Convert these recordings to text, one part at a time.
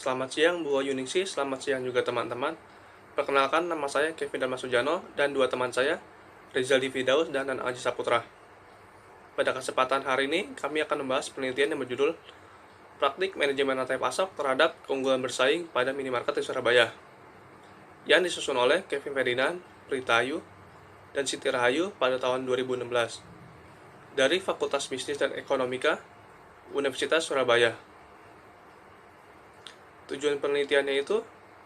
Selamat siang Bu Yuningsi, selamat siang juga teman-teman. Perkenalkan, nama saya Kevin Damasujano dan dua teman saya, Rizal Dividaus dan Nan Aji Saputra. Pada kesempatan hari ini, kami akan membahas penelitian yang berjudul Praktik Manajemen Rantai Pasok terhadap Keunggulan Bersaing pada Minimarket di Surabaya, yang disusun oleh Kevin Ferdinand, Prita Ayu, dan Siti Rahayu pada tahun 2016 dari Fakultas Bisnis dan Ekonomika Universitas Surabaya. Tujuan penelitiannya itu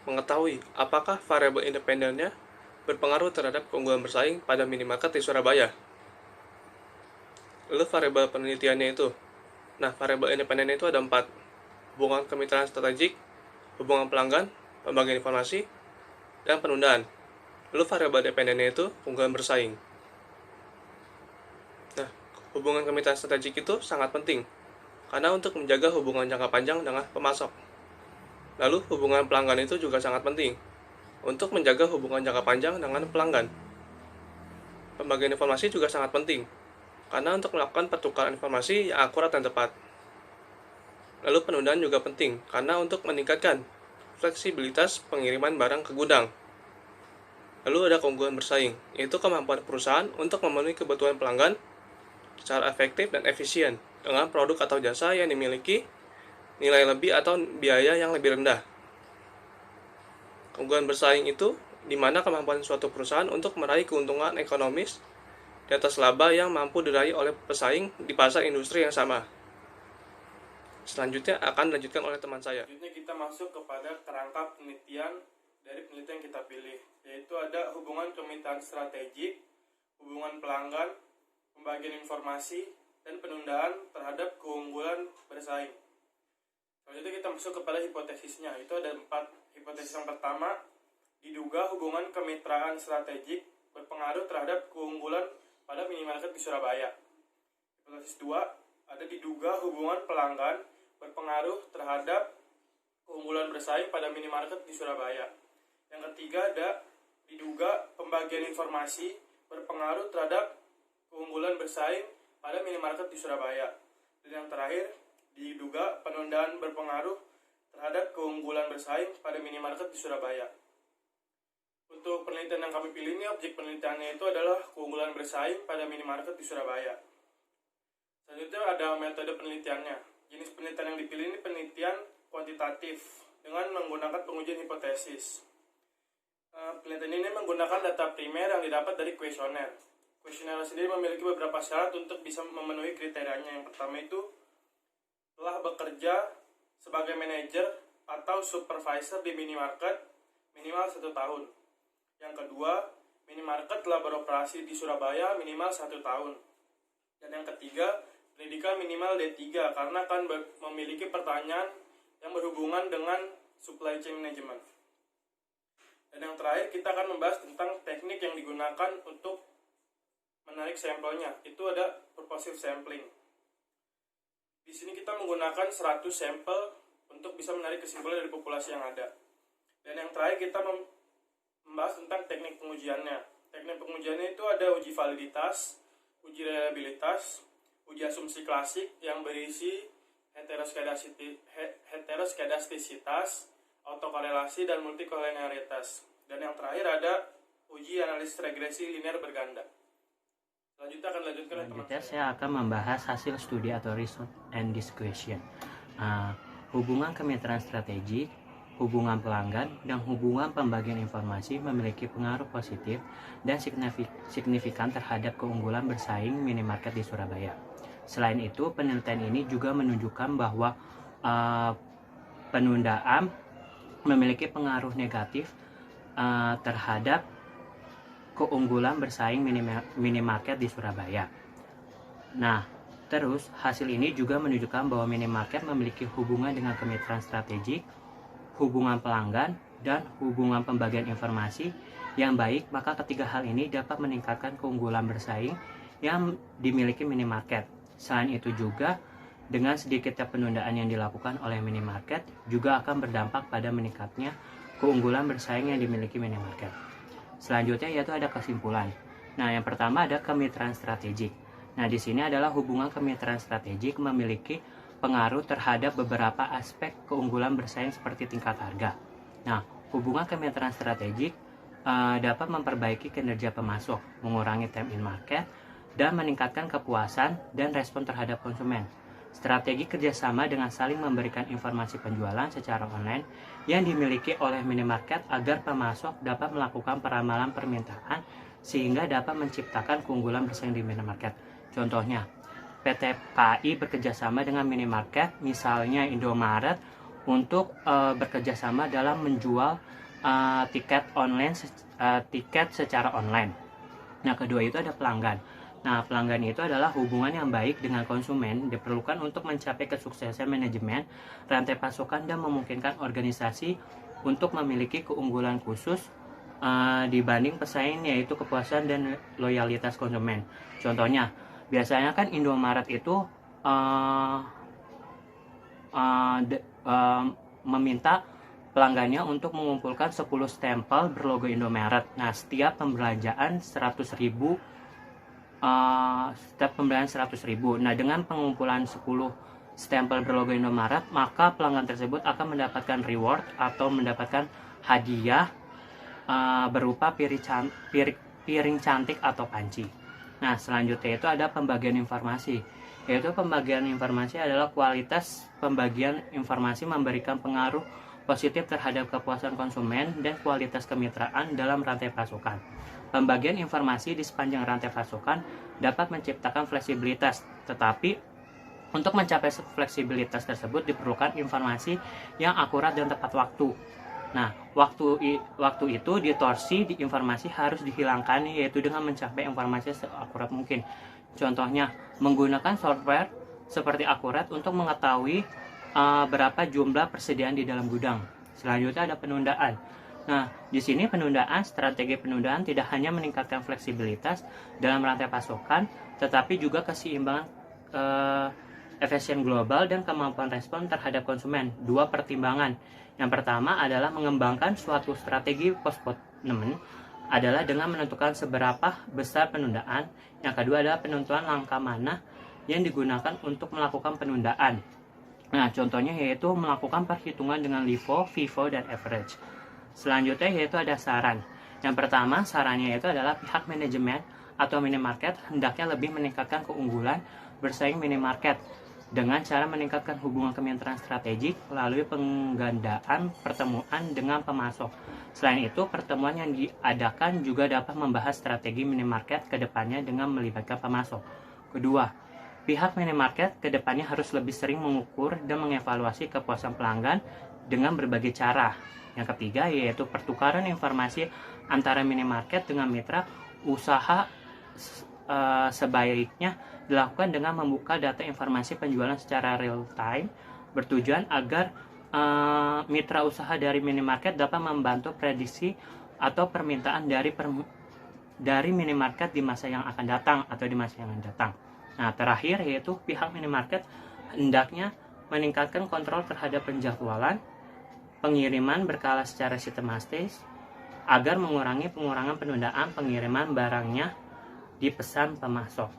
mengetahui apakah variabel independennya berpengaruh terhadap keunggulan bersaing pada minimarket di Surabaya. Lalu variabel penelitiannya itu, variabel independennya itu ada 4: hubungan kemitraan strategik, hubungan pelanggan, pembagian informasi, dan penundaan. Lalu variabel dependennya itu keunggulan bersaing. Hubungan kemitraan strategik itu sangat penting karena untuk menjaga hubungan jangka panjang dengan pemasok. Lalu hubungan pelanggan itu juga sangat penting untuk menjaga hubungan jangka panjang dengan pelanggan. Pembagian informasi juga sangat penting karena untuk melakukan pertukaran informasi yang akurat dan tepat. Lalu penundaan juga penting karena untuk meningkatkan fleksibilitas pengiriman barang ke gudang. Lalu ada keunggulan bersaing, yaitu kemampuan perusahaan untuk memenuhi kebutuhan pelanggan secara efektif dan efisien dengan produk atau jasa yang dimiliki nilai lebih atau biaya yang lebih rendah. Keunggulan bersaing itu di mana kemampuan suatu perusahaan untuk meraih keuntungan ekonomis di atas laba yang mampu diraih oleh pesaing di pasar industri yang sama. Selanjutnya akan dilanjutkan oleh teman saya. Selanjutnya kita masuk kepada kerangka penelitian dari penelitian yang kita pilih, yaitu ada hubungan kemitraan strategik, hubungan pelanggan, pembagian informasi, dan penundaan terhadap keunggulan bersaing. Selanjutnya kita masuk kepada hipotesisnya. Itu ada 4 hipotesis. Yang pertama, diduga hubungan kemitraan strategik berpengaruh terhadap keunggulan pada minimarket di Surabaya. Hipotesis 2, ada diduga hubungan pelanggan berpengaruh terhadap keunggulan bersaing pada minimarket di Surabaya. Yang ketiga, ada diduga pembagian informasi berpengaruh terhadap keunggulan bersaing pada minimarket di Surabaya. Dan yang terakhir, diduga penundaan berpengaruh terhadap keunggulan bersaing pada minimarket di Surabaya. Untuk penelitian yang kami pilih ini, objek penelitiannya itu adalah keunggulan bersaing pada minimarket di Surabaya. Selanjutnya ada metode penelitiannya. Jenis penelitian yang dipilih ini penelitian kuantitatif dengan menggunakan pengujian hipotesis. Penelitian ini menggunakan data primer yang didapat dari kuesioner. Kuesioner sendiri memiliki beberapa syarat untuk bisa memenuhi kriterianya. Yang pertama itu telah bekerja sebagai manajer atau supervisor di minimarket minimal 1 tahun. Yang kedua, minimarket telah beroperasi di Surabaya minimal 1 tahun. Dan yang ketiga, pendidikan minimal D3 karena akan memiliki pertanyaan yang berhubungan dengan supply chain management. Dan yang terakhir, kita akan membahas tentang teknik yang digunakan untuk menarik sampelnya. Itu ada purposive sampling. Di sini kita menggunakan 100 sampel untuk bisa menarik kesimpulan dari populasi yang ada. Dan yang terakhir kita membahas tentang teknik pengujiannya. Teknik pengujiannya itu ada uji validitas, uji reliabilitas, uji asumsi klasik yang berisi heteroskedastisitas, autokorelasi, dan multikolenialitas. Dan yang terakhir ada uji analisis regresi linear berganda. Selanjutnya saya akan membahas hasil studi atau result and discussion. Hubungan kemitraan strategik, hubungan pelanggan, dan hubungan pembagian informasi memiliki pengaruh positif dan signifikan terhadap keunggulan bersaing minimarket di Surabaya. Selain itu, penelitian ini juga menunjukkan bahwa penundaan memiliki pengaruh negatif terhadap keunggulan bersaing minimarket di Surabaya. Terus hasil ini juga menunjukkan bahwa minimarket memiliki hubungan dengan kemitraan strategik, hubungan pelanggan, dan hubungan pembagian informasi yang baik, maka ketiga hal ini dapat meningkatkan keunggulan bersaing yang dimiliki minimarket. Selain itu juga, dengan sedikitnya penundaan yang dilakukan oleh minimarket juga akan berdampak pada meningkatnya keunggulan bersaing yang dimiliki minimarket. Selanjutnya yaitu ada kesimpulan. Yang pertama ada kemitraan strategik. Di sini adalah hubungan kemitraan strategik memiliki pengaruh terhadap beberapa aspek keunggulan bersaing seperti tingkat harga. Nah, hubungan kemitraan strategik dapat memperbaiki kinerja pemasok, mengurangi time in market, dan meningkatkan kepuasan dan respon terhadap konsumen. Strategi kerjasama dengan saling memberikan informasi penjualan secara online yang dimiliki oleh minimarket agar pemasok dapat melakukan peramalan permintaan sehingga dapat menciptakan keunggulan bersaing di minimarket. Contohnya, PT KAI bekerjasama dengan minimarket, misalnya Indomaret, untuk bekerjasama dalam menjual tiket secara online. Nah, kedua itu ada pelanggan. Nah, pelanggan itu adalah hubungan yang baik dengan konsumen diperlukan untuk mencapai kesuksesan manajemen rantai pasokan dan memungkinkan organisasi untuk memiliki keunggulan khusus dibanding pesaing, yaitu kepuasan dan loyalitas konsumen. Contohnya, biasanya kan Indomaret itu meminta pelanggannya untuk mengumpulkan 10 stempel berlogo Indomaret. Nah, setiap pembelanjaan 100.000. Setiap pembelian 100.000. Nah, dengan pengumpulan 10 stempel berlogo Indomaret, maka pelanggan tersebut akan mendapatkan reward atau mendapatkan hadiah berupa piring cantik atau panci. Nah, selanjutnya itu ada pembagian informasi. Yaitu pembagian informasi adalah kualitas pembagian informasi memberikan pengaruh positif terhadap kepuasan konsumen dan kualitas kemitraan dalam rantai pasokan. Pembagian informasi di sepanjang rantai pasokan dapat menciptakan fleksibilitas, tetapi untuk mencapai fleksibilitas tersebut diperlukan informasi yang akurat dan tepat waktu. Nah, waktu itu distorsi di informasi harus dihilangkan, yaitu dengan mencapai informasi seakurat mungkin. Contohnya, menggunakan software seperti Akurat untuk mengetahui berapa jumlah persediaan di dalam gudang. Selanjutnya ada penundaan. Nah, di sini strategi penundaan tidak hanya meningkatkan fleksibilitas dalam rantai pasokan, tetapi juga keseimbangan efisien global dan kemampuan respon terhadap konsumen. Dua pertimbangan. Yang pertama adalah mengembangkan suatu strategi postponement adalah dengan menentukan seberapa besar penundaan. Yang kedua adalah penentuan langkah mana yang digunakan untuk melakukan penundaan. Nah, contohnya yaitu melakukan perhitungan dengan LIFO, FIFO, dan average. Selanjutnya yaitu ada saran. Yang pertama, sarannya itu adalah pihak manajemen atau minimarket hendaknya lebih meningkatkan keunggulan bersaing minimarket dengan cara meningkatkan hubungan kemitraan strategik melalui penggandaan pertemuan dengan pemasok. Selain itu, pertemuan yang diadakan juga dapat membahas strategi minimarket ke depannya dengan melibatkan pemasok. Kedua, pihak minimarket ke depannya harus lebih sering mengukur dan mengevaluasi kepuasan pelanggan dengan berbagai cara. Yang ketiga yaitu pertukaran informasi antara minimarket dengan mitra usaha sebaiknya dilakukan dengan membuka data informasi penjualan secara real time, bertujuan agar mitra usaha dari minimarket dapat membantu prediksi atau permintaan dari minimarket di masa yang akan datang atau di masa yang akan datang. Nah, terakhir yaitu pihak minimarket hendaknya meningkatkan kontrol terhadap penjadwalan pengiriman berkala secara sistematis agar mengurangi penundaan pengiriman barangnya di pesan pemasok.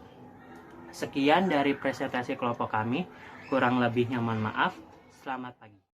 Sekian dari presentasi kelompok kami, kurang lebihnya mohon maaf. Selamat pagi.